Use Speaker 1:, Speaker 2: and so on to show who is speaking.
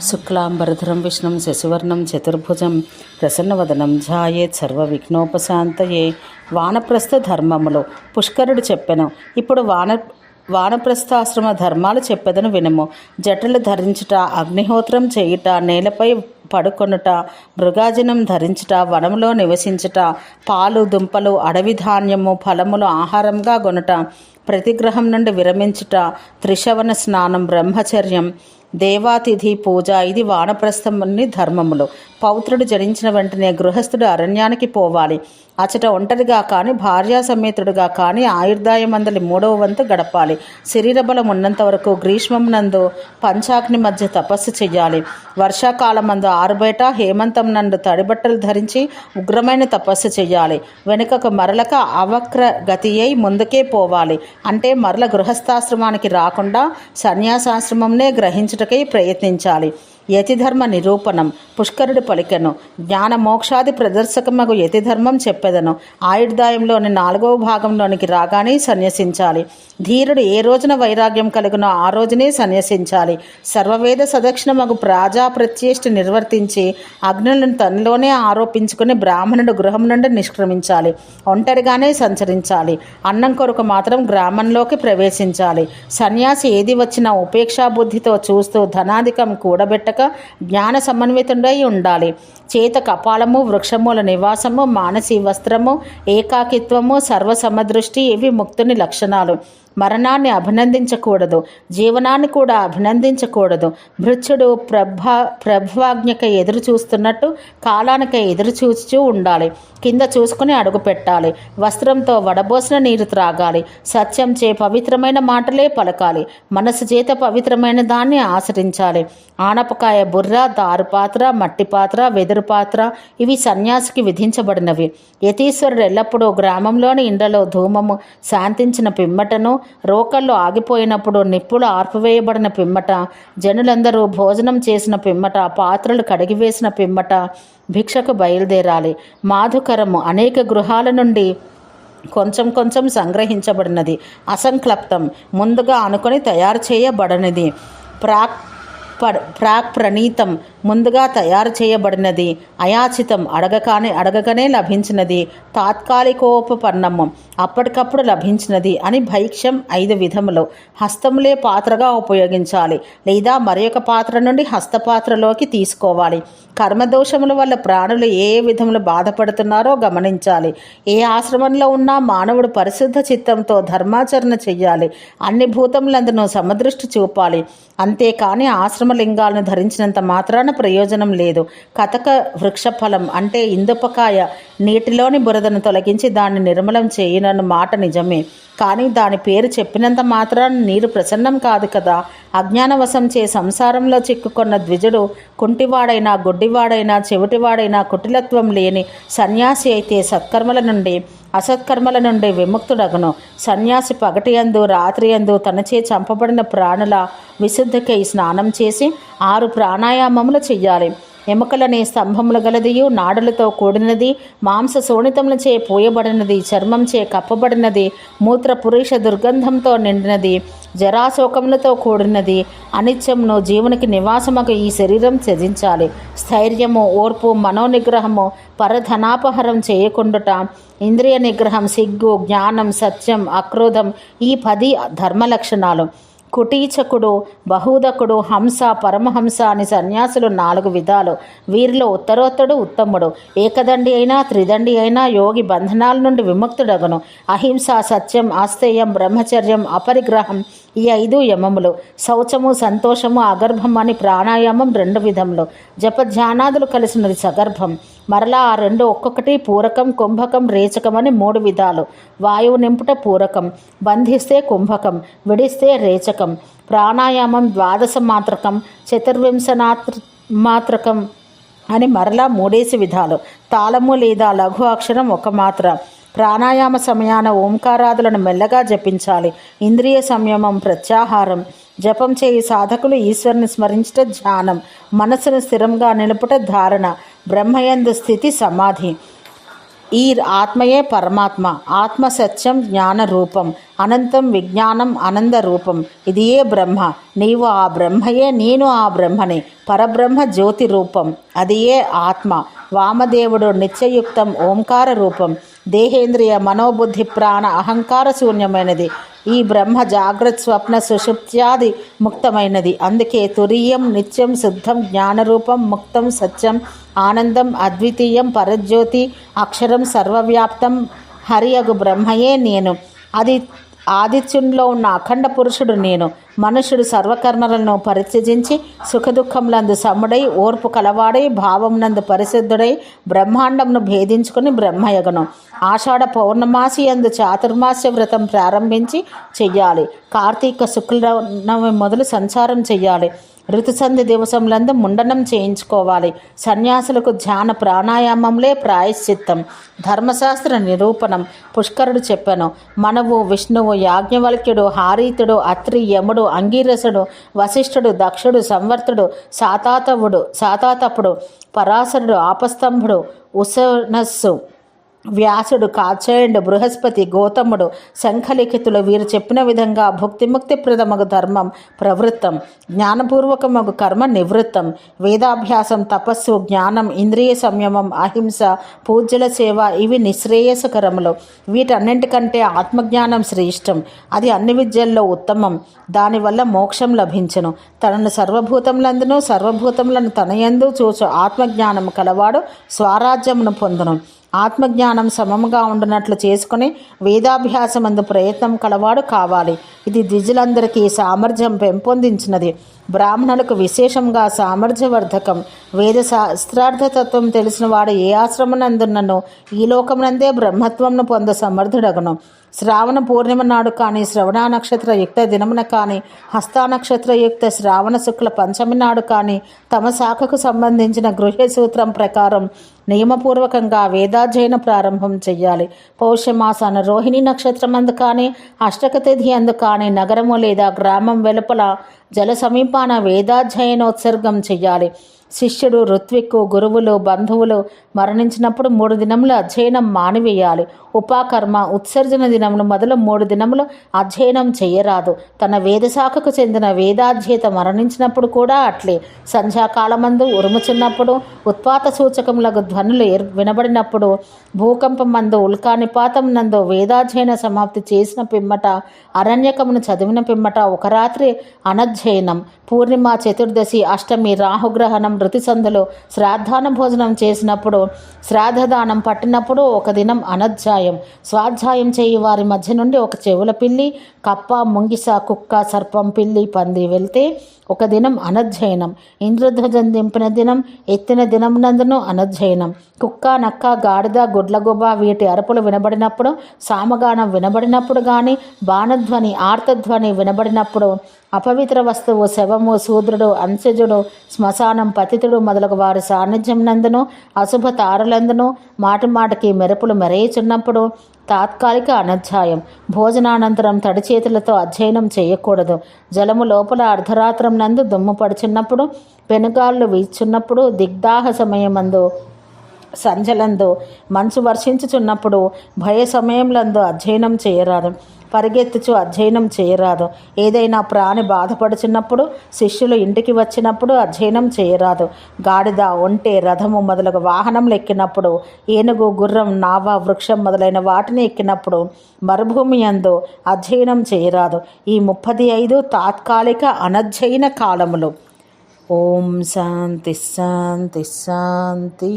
Speaker 1: శుక్లాంబరధరం విష్ణుం శశివర్ణం చతుర్భుజం ప్రసన్నవదనం ధ్యాయేత్ సర్వవిఘ్నోపశాంతయే. వానప్రస్థ ధర్మములు పుష్కరుడు చెప్పెను. ఇప్పుడు వానప్రస్థాశ్రమ ధర్మాలు చెప్పెదను వినుము. జటలు ధరించుట, అగ్నిహోత్రం చేయుట, నేలపై పడుకొనుట, మృగాజనం ధరించుట, వనములో నివసించుట, పాలు దుంపలు అడవి ధాన్యము ఫలములు ఆహారంగా గొనుట, ప్రతిగ్రహం నుండి విరమించుట, త్రిశవన స్నానం, బ్రహ్మచర్యం, దేవాతిథి పూజ, ఇది వానప్రస్థముని ధర్మములు. పౌత్రుడు జనించిన వెంటనే గృహస్థుడు అరణ్యానికి పోవాలి. అచట ఒంటరిగా కానీ భార్యా సమేతుడుగా కానీ ఆయుర్దాయమందలి 3వ వంతు గడపాలి. శరీర బలం ఉన్నంత వరకు గ్రీష్మమునందు పంచాగ్ని మధ్య తపస్సు చెయ్యాలి. వర్షాకాలమందు ఆరుబయట, హేమంతం నందు తడిబట్టలు ధరించి ఉగ్రమైన తపస్సు చెయ్యాలి. వెనుకకు మరలక అవక్ర గతి అయి ముందుకే పోవాలి. అంటే మరల గృహస్థాశ్రమానికి రాకుండా సన్యాసాశ్రమంనే గ్రహించుటకై ప్రయత్నించాలి. యతిధర్మ నిరూపణం పుష్కరుడు పలికెను. జ్ఞాన మోక్షాది ప్రదర్శకమగు యతిధర్మం చెప్పెదను. ఆయుర్దాయంలోని 4వ భాగంలోనికి రాగానే సన్యసించాలి. ధీరుడు ఏ రోజున వైరాగ్యం కలుగునో ఆ రోజునే సన్యసించాలి. సర్వవేద సదక్షిణమగు ప్రత్యేష్టి నిర్వర్తించి అగ్నులను తనలోనే ఆరోపించుకుని బ్రాహ్మణుడు గృహం నుండి నిష్క్రమించాలి. ఒంటరిగానే సంచరించాలి. అన్నం కొరకు మాత్రం గ్రామంలోకి ప్రవేశించాలి. సన్యాసి ఏది వచ్చినా ఉపేక్షాబుద్ధితో చూస్తూ ధనాధికం కూడబెట్టక జ్ఞాన సమన్వితుడై ఉండాలి. చేత కపాలము, వృక్షముల నివాసము, మానసి వస్త్రము, ఏకాకిత్వము, సర్వసమదృష్టి ఇవి ముక్తుని లక్షణాలు. మరణాన్ని అభినందించకూడదు, జీవనాన్ని కూడా అభినందించకూడదు. భృత్యుడు ప్రభాజ్ఞకై ఎదురు చూస్తున్నట్టు కాలానికై ఎదురు చూస్తూ ఉండాలి. కింద చూసుకుని అడుగు పెట్టాలి. వస్త్రంతో వడబోసిన నీరు త్రాగాలి. సత్యం చే పవిత్రమైన మాటలే పలకాలి. మనసు చేత పవిత్రమైన దాన్ని ఆచరించాలి. ఆనపకాయ బుర్ర, దారుపాత్ర, మట్టి పాత్ర, వెదురు పాత్ర ఇవి సన్యాసికి విధించబడినవి. యతీశ్వరుడు ఎల్లప్పుడూ గ్రామంలోని ఇండ్లలో ధూమము శాంతించిన పిమ్మటను, రోకళ్ళు ఆగిపోయినప్పుడు నిప్పులు ఆర్పివేయబడిన పిమ్మట, జనులందరూ భోజనం చేసిన పిమ్మట, పాత్రలు కడిగివేసిన పిమ్మట భిక్షకు బయలుదేరాలి. మాధుకరము అనేక గృహాల నుండి కొంచెం కొంచెం సంగ్రహించబడినది. అసంక్లప్తం ముందుగా అనుకొని తయారు చేయబడినది. ప్రాక్ ప్రణీతం ముందుగా తయారు చేయబడినది. అయాచితం అడగగానే లభించినది. తాత్కాలికోపపన్నము అప్పటికప్పుడు లభించినది అని భైక్ష్యం 5 విధములు. హస్తములే పాత్రగా ఉపయోగించాలి, లేదా మరొక పాత్ర నుండి హస్తపాత్రలోకి తీసుకోవాలి. కర్మదోషముల వల్ల ప్రాణులు ఏ విధములు బాధపడుతున్నారో గమనించాలి. ఏ ఆశ్రమంలో ఉన్నా మానవుడు పరిశుద్ధ చిత్తంతో ధర్మాచరణ చెయ్యాలి. అన్ని భూతములందును సమదృష్టి చూపాలి. అంతేకాని ఆశ్రమలింగాలను ధరించినంత మాత్రాన ప్రయోజనం లేదు. కతక వృక్షఫలం అంటే ఇందుపకాయ నీటిలోని బురదను తొలగించి దాన్ని నిర్మలం చేయనన్న మాట నిజమే. కానీ దాని పేరు చెప్పినంత మాత్రాన నీరు ప్రసన్నం కాదు కదా. అజ్ఞానవశం చే సంసారంలో చిక్కుకున్న ద్విజుడు కుంటివాడైనా, గుడ్డివాడైనా, చెవిటివాడైనా, కుటిలత్వం లేని సన్యాసి అయితే సత్కర్మల నుండి అసత్కర్మల నుండి విముక్తుడగును. సన్యాసి పగటియందు రాత్రియందు తనచే చంపబడిన ప్రాణుల విశుద్ధికై స్నానం చేసి 6 ప్రాణాయామములు చెయ్యాలి. ఎముకలనే స్తంభములు గలదియు, నాడులతో కూడినది, మాంస శోణితములచే పూయబడినది, చర్మంచే కప్పబడినది, మూత్ర పురుష దుర్గంధంతో నిండినది, జరాశోకములతో కూడినది, అనిత్యమును జీవునికి నివాసముగా ఈ శరీరం త్యజించాలి. స్థైర్యము, ఓర్పు, మనోనిగ్రహము, పరధనాపహరం చేయకుండుట, ఇంద్రియ నిగ్రహం, సిగ్గు, జ్ఞానం, సత్యం, అక్రోధం ఈ 10 ధర్మలక్షణాలు. కుటీచకుడు, బహూదకుడు, హంస, పరమహంస అని సన్యాసులు 4 విధాలు. వీరిలో ఉత్తరోత్తడు ఉత్తముడు. ఏకదండి అయినా త్రిదండి అయినా యోగి బంధనాల నుండి విముక్తుడగును. అహింస, సత్యం, ఆస్తేయం, బ్రహ్మచర్యం, అపరిగ్రహం ఈ 5 యమములు. శౌచము, సంతోషము, అగర్భం అని ప్రాణాయామం 2 విధములు. జపధ్యానాదులు కలిసినది సగర్భం. మరలా ఆ 2 ఒక్కొక్కటి పూరకం, కుంభకం, రేచకం అని 3 విధాలు. వాయువు నింపుట పూరకం, బంధిస్తే కుంభకం, విడిస్తే రేచకం. ప్రాణాయామం 12 మాత్రకం, 24 మాత్రకం అని మరలా 3 విధాలు. తాళము లేదా లఘు అక్షరం 1 మాత్ర. ప్రాణాయామ సమయాన ఓంకారాదులను మెల్లగా జపించాలి. ఇంద్రియ సంయమం, ప్రత్యాహారం. జపం చేయి సాధకులు ఈశ్వరుని స్మరించుట ధ్యానం. మనసును స్థిరంగా నిలుపుట ధారణ. బ్రహ్మయందు స్థితి సమాధి. ఈ ఆత్మయే పరమాత్మ. ఆత్మ సత్యం జ్ఞాన రూపం, అనంతం విజ్ఞానం ఆనంద రూపం. ఇదియే బ్రహ్మ. నీవు ఆ బ్రహ్మయే, నేను ఆ బ్రహ్మని. పరబ్రహ్మ జ్యోతి రూపం, అదియే ఆత్మ. వామదేవుడు నిత్యయుక్తం ఓంకార రూపం. దేహేంద్రియ మనోబుద్ధి ప్రాణ అహంకార శూన్యమైనది. ఈ బ్రహ్మ జాగ్రత్త స్వప్న సుషుప్త్యాది ముక్తమైనది. అందుకే తురీయం నిత్యం శుద్ధం జ్ఞానరూపం ముక్తం సత్యం ఆనందం అద్వితీయం పరజ్యోతి అక్షరం సర్వవ్యాప్తం హరియగు బ్రహ్మయే నేను. అది ఆదిత్యునిలో ఉన్న అఖండ పురుషుడు నేను. మనుషుడు సర్వకర్మలను పరిత్యజించి సుఖదుఖములందు సముడై ఓర్పు కలవాడై భావమునందు పరిశుద్ధుడై బ్రహ్మాండంను భేదించుకుని బ్రహ్మయగను. ఆషాఢ పౌర్ణమాసి యందు చాతుర్మాస్య వ్రతం ప్రారంభించి చెయ్యాలి. కార్తీక శుక్లనవమి మొదలు సంచారం చెయ్యాలి. ఋతుసంధి దివసంలందు ముండనం చేయించుకోవాలి. సన్యాసులకు ధ్యాన ప్రాణాయామంలే ప్రాయశ్చిత్తం. ధర్మశాస్త్ర నిరూపణం పుష్కరుడు చెప్పాను. మనవు విష్ణువు యాజ్ఞవల్క్యుడు హారీతుడు అత్రి యముడు అంగీరసుడు వశిష్ఠుడు దక్షుడు సంవర్తుడు సాతాతపుడు పరాశరుడు ఆపస్తంభుడు ఉసనస్సు వ్యాసుడు కాచేయుడు బృహస్పతి గౌతముడు శంఖలిఖితులు వీరు చెప్పిన విధంగా భుక్తిముక్తిప్రదమగు ధర్మం ప్రవృత్తం, జ్ఞానపూర్వకమగు కర్మ నివృత్తం. వేదాభ్యాసం తపస్సు జ్ఞానం ఇంద్రియ సంయమం అహింస పూజ్యుల సేవ ఇవి నిశ్రేయసకరములు. వీటన్నింటికంటే ఆత్మజ్ఞానం శ్రేష్టం. అది అన్ని విద్యల్లో ఉత్తమం. దానివల్ల మోక్షం లభించును. తనను సర్వభూతములందును సర్వభూతములను తనయందు చూచు ఆత్మజ్ఞానం కలవాడు స్వరాజ్యమును పొందును. ఆత్మజ్ఞానం సమముగా ఉండునట్లు చేసుకుని వేదాభ్యాసమందు ప్రయత్నం కలవాడు కావాలి. ఇది ద్విజులందరికీ సామర్థ్యం పెంపొందించినది. బ్రాహ్మణులకు విశేషంగా సామర్థ్యవర్ధకం. వేద శాస్త్రార్థతత్వం తెలిసిన వాడు ఏ ఆశ్రమనందున్నను ఈ లోకమునందే బ్రహ్మత్వంను పొంద సమర్థుడగను. శ్రావణ పూర్ణిమ నాడు కానీ శ్రవణ నక్షత్ర యుక్త దినమున కానీ హస్తా నక్షత్రయుక్త శ్రావణ శుక్ల పంచమి నాడు కానీ తమ శాఖకు సంబంధించిన గృహ్య సూత్రం ప్రకారం నియమపూర్వకంగా వేదాధ్యయన ప్రారంభం చెయ్యాలి. పౌష్యమాసాన రోహిణి నక్షత్రమందు కానీ అష్టక తిథి అందు కానీ నగరము లేదా గ్రామం వెలుపల జల సమీపాన వేదాధ్యయనోత్సర్గం చెయ్యాలి. శిష్యుడు ఋత్విక్కు గురువులు బంధువులు మరణించినప్పుడు 3 దినములు అధ్యయనం మానివేయాలి. ఉపాకర్మ ఉత్సర్జన దినములు మొదలు 3 దినములు అధ్యయనం చెయ్యరాదు. తన వేదశాఖకు చెందిన వేదాధ్యేత మరణించినప్పుడు కూడా అట్లే. సంధ్యాకాలమందు ఉరుముచున్నప్పుడు ఉత్పాత సూచకములకు ధ్వనులు వినబడినప్పుడు భూకంపమందు ఉల్కానిపాతం నందు వేదాధ్యయన సమాప్తి చేసిన పిమ్మట అరణ్యకమును చదివిన పిమ్మట ఒక రాత్రి అనధ్యయనం. పూర్ణిమ చతుర్దశి అష్టమి రాహుగ్రహణం ఋతుసంధులు శ్రాద్ధాన భోజనం చేసినప్పుడు శ్రాద్ధదానం పట్టినప్పుడు ఒక దినం అనధ్యాయం. స్వాధ్యాయం చేయి వారి మధ్య నుండి ఒక చెవుల పిల్లి కప్ప ముంగిస కుక్క సర్పం పిల్లి పంది వెళ్తే ఒక దినం అనధ్యయనం. ఇంద్రధ్వజం దింపిన దినం ఎత్తిన దినం నందును అనధ్యయనం. కుక్క నక్క గాడిద గుడ్లగుబ్బ వీటి అరుపులు వినబడినప్పుడు సామగానం వినబడినప్పుడు కానీ బాణధ్వని ఆర్తధ్వని వినబడినప్పుడు అపవిత్ర వస్తువు శవము శూద్రుడు అంశజుడు శ్మశానం పతితుడు మొదలగు వారి సాన్నిధ్యం నందును అశుభ తారలందును మాటిమాటికి మెరుపులు మెరయుచున్నప్పుడు తాత్కాలిక అనధ్యాయం. భోజనానంతరం తడి చేతులతో అధ్యయనం చేయకూడదు. జలము లోపల అర్ధరాత్రం నందు దుమ్ము పడుచున్నప్పుడు పెనుగాళ్ళు వీచున్నప్పుడు దిగ్దాహ సమయమందు సంజలందు మంచు వర్షించుచున్నప్పుడు భయ సమయంలందు అధ్యయనం చేయరాదు. పరిగెత్తుచు అధ్యయనం చేయరాదు. ఏదైనా ప్రాణి బాధపడుచున్నప్పుడు శిష్యులు ఇంటికి వచ్చినప్పుడు అధ్యయనం చేయరాదు. గాడిద ఒంటె రథము మొదలగు వాహనంలు ఎక్కినప్పుడు ఏనుగు గుర్రం నావ వృక్షం మొదలైన వాటిని ఎక్కినప్పుడు మరుభూమి యందు అధ్యయనం చేయరాదు. ఈ 35 తాత్కాలిక అనధ్యయన కాలములు. ఓం శాంతి శాంతి శాంతి.